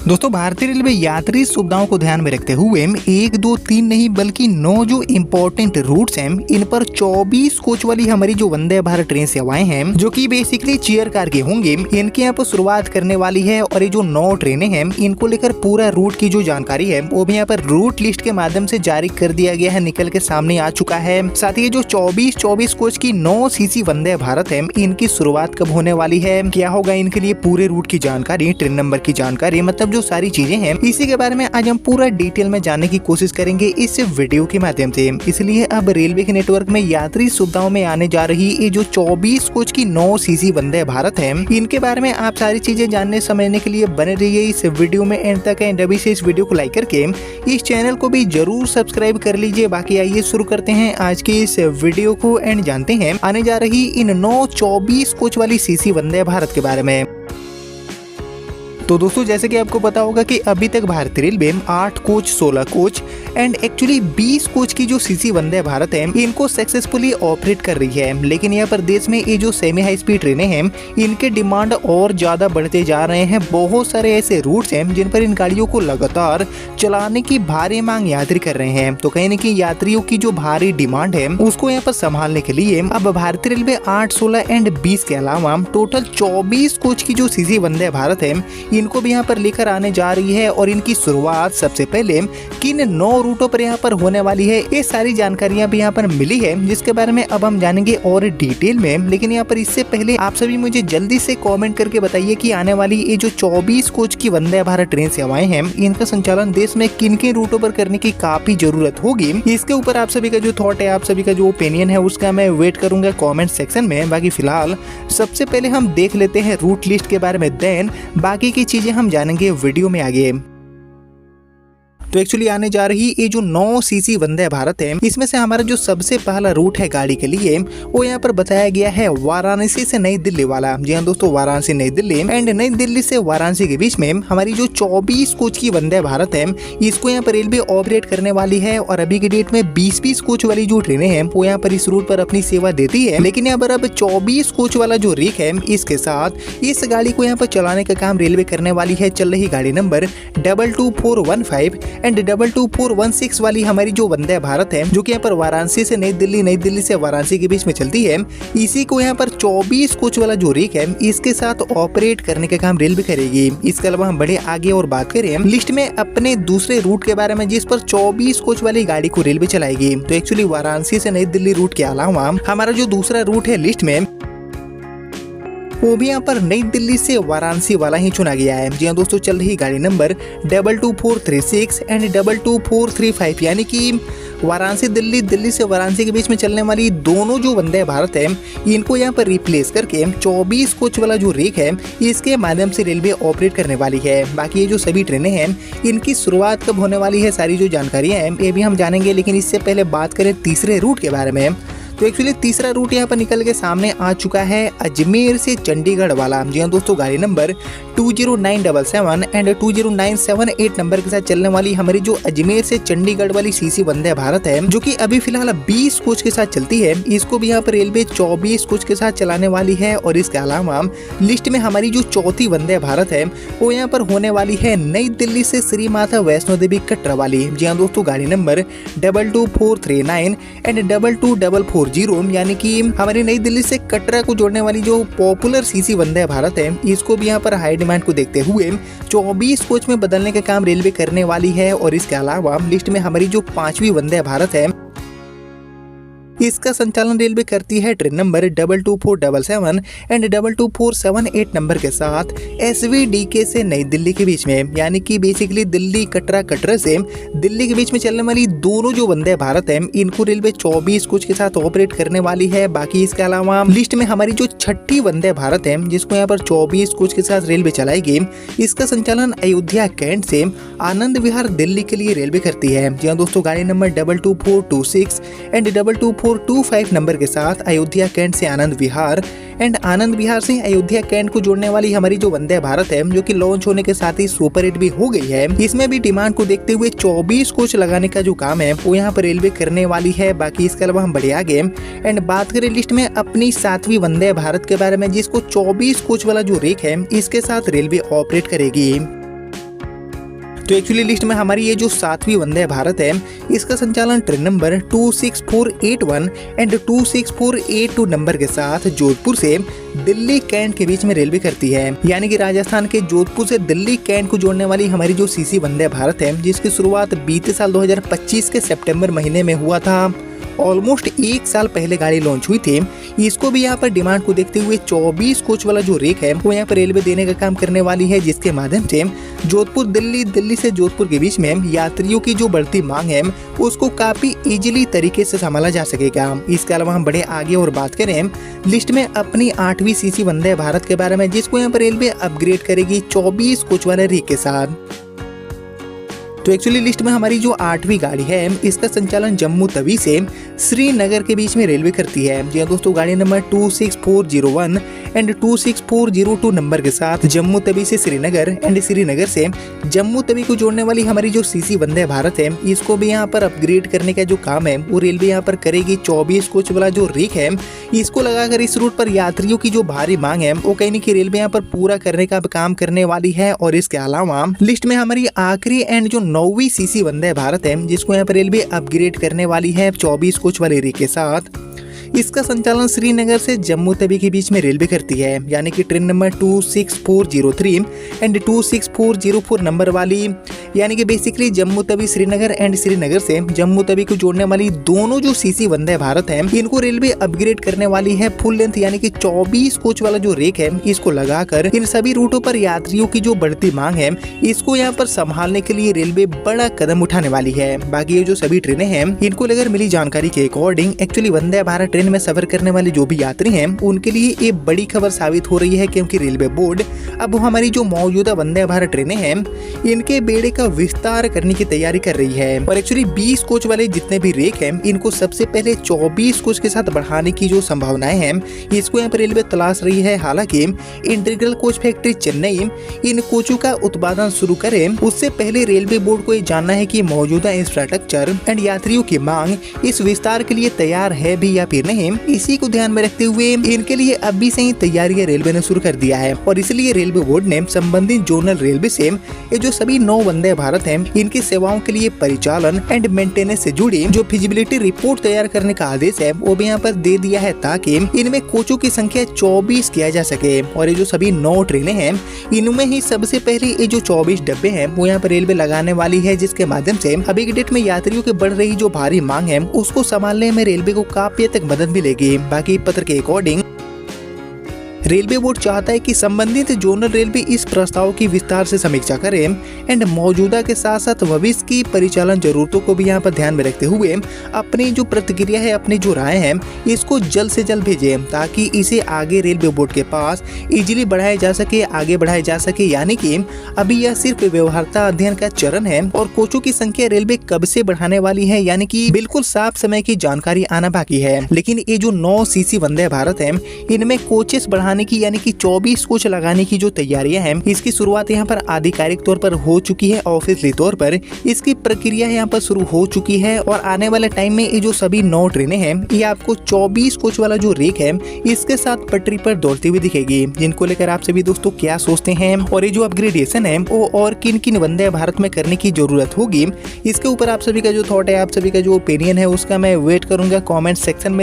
दोस्तों भारतीय रेलवे यात्री सुविधाओं को ध्यान में रखते हुए 1, 2, 3 नहीं बल्कि 9 जो इम्पोर्टेंट रूट्स हैं इन पर 24 कोच वाली हमारी जो वंदे भारत ट्रेन सेवाएं हैं जो कि बेसिकली चेयर कार के होंगे, इनकी यहाँ पर शुरुआत करने वाली है। और ये जो 9 ट्रेनें हैं इनको लेकर पूरा रूट की जो जानकारी है वो भी यहाँ पर रूट लिस्ट के माध्यम से जारी कर दिया गया है, निकल के सामने आ चुका है। साथ ही जो 24 कोच की 9 सीसी वंदे भारत है इनकी शुरुआत कब होने वाली है, क्या होगा इनके लिए पूरे रूट की जानकारी, ट्रेन नंबर की जानकारी, मतलब जो सारी चीजें हैं इसी के बारे में आज हम पूरा डिटेल में जानने की कोशिश करेंगे इस वीडियो के माध्यम से। इसलिए अब रेलवे के नेटवर्क में यात्री सुविधाओं में आने जा रही ये जो 24 कोच की 9 सीसी वंदे भारत है इनके बारे में आप सारी चीजें जानने समझने के लिए बने रहिए इस वीडियो में एंड तक। एंड अभी से इस वीडियो को लाइक करके इस चैनल को भी जरूर सब्सक्राइब कर लीजिए। बाकी आइए शुरू करते हैं आज के इस वीडियो को एंड जानते हैं आने जा रही इन 9 24 कोच वाली सीसी वंदे भारत के बारे में। तो दोस्तों जैसे कि आपको पता होगा कि अभी तक भारतीय railway 8 coach 16 coach and actually 20 coach की जो सीसी वंदे भारत है इनको सक्सेसफुली ऑपरेट कर रही है। लेकिन यहाँ पर देश में ये जो सेमी हाई स्पीड ट्रेनें हैं इनके डिमांड और ज्यादा बढ़ते जा रहे हैं। बहुत सारे ऐसे रूट्स हैं जिन पर इन गाड़ियों को लगातार चलाने की भारी मांग यात्री कर रहे हैं। तो कहीं न कहीं यात्रियों की जो भारी डिमांड है उसको यहाँ पर संभालने के लिए अब भारतीय रेलवे 8, 16 एंड 20 के अलावा टोटल 24 कोच की जो सीसी वंदे भारत है इनको भी यहाँ पर लेकर आने जा रही है। और इनकी शुरुआत सबसे पहले किन 9 रूटों पर यहाँ पर होने वाली है ये सारी जानकारियां भी यहाँ पर मिली है जिसके बारे में अब हम जानेंगे और डिटेल में। लेकिन यहाँ पर इससे पहले आप सभी मुझे जल्दी से कमेंट करके बताइए कि आने वाली ये जो 24 कोच की वंदे भारत ट्रेन सेवाएं हैं इनका संचालन देश में किन किन रूटों पर करने की काफी जरूरत होगी। इसके ऊपर आप सभी का जो थॉट है, आप सभी का जो ओपिनियन है उसका मैं वेट करूंगा कॉमेंट सेक्शन में। बाकी फिलहाल सबसे पहले हम देख लेते हैं रूट लिस्ट के बारे में, देन बाकी की चीजें हम जानेंगे वीडियो में आगे। तो एक्चुअली आने जा रही ये जो 9 सीसी वंदे भारत है इसमें से हमारा जो सबसे पहला रूट है गाड़ी के लिए वो यहाँ पर बताया गया है वाराणसी से नई दिल्ली वाला। जी हाँ दोस्तों, वाराणसी नई दिल्ली एंड नई दिल्ली से वाराणसी के बीच में हमारी जो 24 कोच की वंदे भारत है इसको यहाँ पर रेलवे ऑपरेट करने वाली है। और अभी की डेट में 20 कोच वाली जो ट्रेनें हैं वो यहाँ पर इस रूट पर अपनी सेवा देती है। लेकिन यहाँ पर अब 24 कोच वाला जो रेक है इसके साथ इस गाड़ी को यहाँ पर चलाने का काम रेलवे करने वाली है। चल रही गाड़ी नंबर 22415 एंड 22416 वाली हमारी जो वंदे भारत है जो कि यहाँ पर वाराणसी से नई दिल्ली से वाराणसी के बीच में चलती है। इसी को यहाँ पर 24 कोच वाला जो रेक है इसके साथ ऑपरेट करने का काम रेलवे करेगी। इसके अलावा हम बढ़े आगे और बात करें लिस्ट में अपने दूसरे रूट के बारे में जिस पर 24 कोच वाली गाड़ी को रेलवे चलाएगी। तो एक्चुअली वाराणसी से नई दिल्ली रूट के अलावा हमारा जो दूसरा रूट है लिस्ट में वो भी यहाँ पर नई दिल्ली से वाराणसी वाला ही चुना गया है। जी हाँ दोस्तों, चल रही गाड़ी नंबर 22436 एंड 22435 यानी कि वाराणसी दिल्ली से वाराणसी के बीच में चलने वाली दोनों जो वंदे भारत है इनको यहाँ पर रिप्लेस करके 24 कोच वाला जो रेक है इसके माध्यम से रेलवे ऑपरेट करने वाली है। बाकी ये जो सभी ट्रेनें हैं इनकी शुरुआत कब होने वाली है, सारी जो जानकारियां हैं ये भी हम जानेंगे। लेकिन इससे पहले बात करें तीसरे रूट के बारे में। तो एक्चुअली तीसरा रूट यहाँ पर निकल के सामने आ चुका है अजमेर से चंडीगढ़ वाला। जी हाँ दोस्तों, गाड़ी नंबर 20977 एंड 20978 नंबर के साथ चलने वाली हमारी जो अजमेर से चंडीगढ़ वाली सीसी वंदे भारत है जो कि अभी फिलहाल 20 कोच के साथ चलती है। इसको भी यहाँ पर रेलवे 24 कोच के साथ चलाने वाली है। और इसके अलावा लिस्ट में हमारी जो चौथी वंदे भारत है वो यहाँ पर होने वाली है नई दिल्ली से श्री माता वैष्णो देवी कटरा वाली। जी हाँ दोस्तों, गाड़ी नंबर 22439 एंड 22440 यानी कि हमारी नई दिल्ली से कटरा को जोड़ने वाली जो पॉपुलर सीसी वंदे भारत है इसको भी यहाँ पर हाई डिमांड को देखते हुए 24 कोच में बदलने का काम रेलवे करने वाली है। और इसके अलावा लिस्ट में हमारी जो 5वीं वंदे भारत है इसका संचालन रेलवे करती है ट्रेन नंबर 22477 एंड 22478 नंबर के साथ SVDK से नई दिल्ली के बीच में, यानी कि बेसिकली दिल्ली कटरा से दिल्ली के बीच में चलने वाली दोनों जो वंदे भारत है इनको रेलवे 24 कोच के साथ ऑपरेट करने वाली है। बाकी इसके अलावा लिस्ट में हमारी जो 6ठी वंदे भारत है जिसको यहाँ पर 24 कोच के साथ रेलवे चलाएगी, इसका संचालन अयोध्या कैंट से आनंद विहार दिल्ली के लिए रेलवे करती है। जी हाँ दोस्तों, गाड़ी नंबर 22426 एंड 22425 नंबर के साथ अयोध्या कैंट से आनंद विहार एंड आनंद विहार से अयोध्या कैंट को जोड़ने वाली हमारी जो वंदे भारत है जो कि लॉन्च होने के साथ ही सुपर हिट भी हो गई है। इसमें भी डिमांड को देखते हुए 24 कोच लगाने का जो काम है वो यहाँ पर रेलवे करने वाली है। बाकी इसके अलावा हम बढ़िया आगे एंड बात करें लिस्ट में अपनी 7वीं वंदे भारत के बारे में जिसको 24 कोच वाला जो रेक है इसके साथ रेलवे ऑपरेट करेगी। तो एक्चुअली लिस्ट में हमारी ये जो 7वीं वंदे भारत है, इसका संचालन ट्रेन नंबर 26481 एंड 26482 नंबर के साथ जोधपुर से दिल्ली कैंट के बीच में रेलवे करती है। यानी कि राजस्थान के जोधपुर से दिल्ली कैंट को जोड़ने वाली हमारी जो सीसी वंदे भारत है, जिसकी शुरुआत बीते साल 2025 के सितंबर महीने में हुआ था। ऑलमोस्ट 1 साल पहले गाड़ी लॉन्च हुई थी। इसको भी यहाँ पर डिमांड को देखते हुए 24 कोच वाला जो रेक है वो यहाँ पर रेलवे देने का काम करने वाली है, जिसके माध्यम से जोधपुर दिल्ली, दिल्ली से जोधपुर के बीच में यात्रियों की जो बढ़ती मांग है उसको काफी इजीली तरीके से संभाला जा सकेगा। इसके अलावा हम बढ़े आगे और बात करें लिस्ट में अपनी 8वीं सीसी वंदे भारत के बारे में, जिसको यहाँ पर रेलवे अपग्रेड करेगी 24 कोच वाले रेक के साथ। तो एक्चुअली लिस्ट में हमारी जो 8वीं गाड़ी है, इसका संचालन जम्मू तवी से श्रीनगर के बीच में रेलवे करती है। जी दोस्तों, गाड़ी नंबर 26401 एंड 26402 नंबर के साथ जम्मू तवी से श्रीनगर एंड श्रीनगर से जम्मू तवी को जोड़ने वाली हमारी जो सीसी वंदे भारत है, इसको भी यहाँ पर अपग्रेड करने का जो काम है वो रेलवे यहाँ पर करेगी। 24 कोच वाला जो रेक है, इसको लगाकर इस रूट पर यात्रियों की जो भारी मांग है वो कहीं न कहीं रेलवे यहाँ पर पूरा करने का काम करने वाली है। और इसके अलावा लिस्ट में हमारी आखिरी एंड जो 9वीं सीसी वंदे भारत है, जिसको यहाँ पर रेलवे अपग्रेड करने वाली है 24 कोच वाले रेक के साथ। इसका संचालन श्रीनगर से जम्मू तवी के बीच में रेलवे करती है। यानी कि ट्रेन नंबर 26403 एंड 26404 नंबर वाली, यानी कि बेसिकली जम्मू तवी श्रीनगर एंड श्रीनगर से जम्मू तवी को जोड़ने वाली दोनों जो सीसी वंदे भारत है, इनको रेलवे अपग्रेड करने वाली है फुल लेंथ, यानी कि 24 कोच वाला जो रेक है इसको लगाकर इन सभी रूटों पर यात्रियों की जो बढ़ती मांग है इसको यहाँ पर संभालने के लिए रेलवे बड़ा कदम उठाने वाली है। बाकी ये जो सभी ट्रेनें हैं, इनको लेकर मिली जानकारी के according actually Vande Bharat train में सफर करने वाले जो भी यात्री हैं उनके लिए ये बड़ी खबर साबित हो रही है, क्योंकि रेलवे बोर्ड अब हमारी जो मौजूदा वंदे भारत ट्रेनें हैं इनके बेड़े का विस्तार करने की तैयारी कर रही है। और एक्चुअली 20 कोच वाले जितने भी रेक हैं इनको सबसे पहले 24 कोच के साथ बढ़ाने की जो संभावनाएं हैं इसको यहाँ पर रेलवे तलाश रही है। हालांकि इंटीग्रल कोच फैक्ट्री चेन्नई इन कोचों का उत्पादन शुरू करे उससे पहले रेलवे बोर्ड को ये जानना है कि मौजूदा इंफ्रास्ट्रक्चर एंड यात्रियों की मांग इस विस्तार के लिए तैयार है भी या फिर नहीं। इसी को ध्यान में रखते हुए इनके लिए अभी से ही तैयारियां रेलवे ने शुरू कर दिया है। और इसलिए रेलवे बोर्ड ने संबंधित जोनल रेलवे से ये जो सभी 9 वंदे भारत हैं इनकी सेवाओं के लिए परिचालन एंड मेंटेनेंस से जुड़ी जो फिजिबिलिटी रिपोर्ट तैयार करने का आदेश है वो भी यहाँ पर दे दिया है, ताकि इनमें कोचों की संख्या 24 किया जा सके। और ये जो सभी 9 ट्रेनें हैं इनमें ही सबसे पहले ये जो 24 डब्बे हैं वो यहाँ पर रेलवे लगाने वाली है, जिसके माध्यम से अभी की डेट में यात्रियों की बढ़ रही जो भारी मांग है उसको संभालने में रेलवे को काफी हद तक मदद मिलेगी। बाकी पत्र के अकॉर्डिंग रेलवे बोर्ड चाहता है कि संबंधित जोनल रेलवे इस प्रस्ताव की विस्तार से समीक्षा करें एंड मौजूदा के साथ साथ भविष्य की परिचालन जरूरतों को भी यहाँ पर ध्यान में रखते हुए अपनी जो प्रतिक्रिया है, अपनी जो राय है इसको जल्द से जल्द भेजें, ताकि इसे आगे रेलवे बोर्ड के पास इजीली बढ़ाया जा सके, आगे बढ़ाया जा सके। यानी कि अभी यह सिर्फ व्यवहार्यता अध्ययन का चरण है और कोचों की संख्या रेलवे कब से बढ़ाने वाली है, यानी कि बिल्कुल साफ समय की जानकारी आना बाकी है। लेकिन ये जो 9 सीसी वंदे भारत है इनमें कोचेस बढ़ाने की, यानी कि 24 कोच लगाने की जो तैयारियां हैं इसकी शुरुआत यहाँ पर आधिकारिक तौर पर हो चुकी है। ऑफिशियली तौर पर इसकी प्रक्रिया यहाँ पर शुरू हो चुकी है और आने वाले टाइम में ये जो सभी 9 ट्रेनें हैं ये आपको 24 कोच वाला जो रेक है इसके साथ पटरी पर दौड़ती हुई दिखेगी। जिनको लेकर आप सभी दोस्तों क्या सोचते हैं और ये जो अपग्रेडेशन है वो और किन किन वंदे भारत में करने की जरूरत होगी, इसके ऊपर आप सभी का जो थॉट है, आप सभी का जो ओपिनियन है उसका मैं वेट करूंगा कॉमेंट सेक्शन में।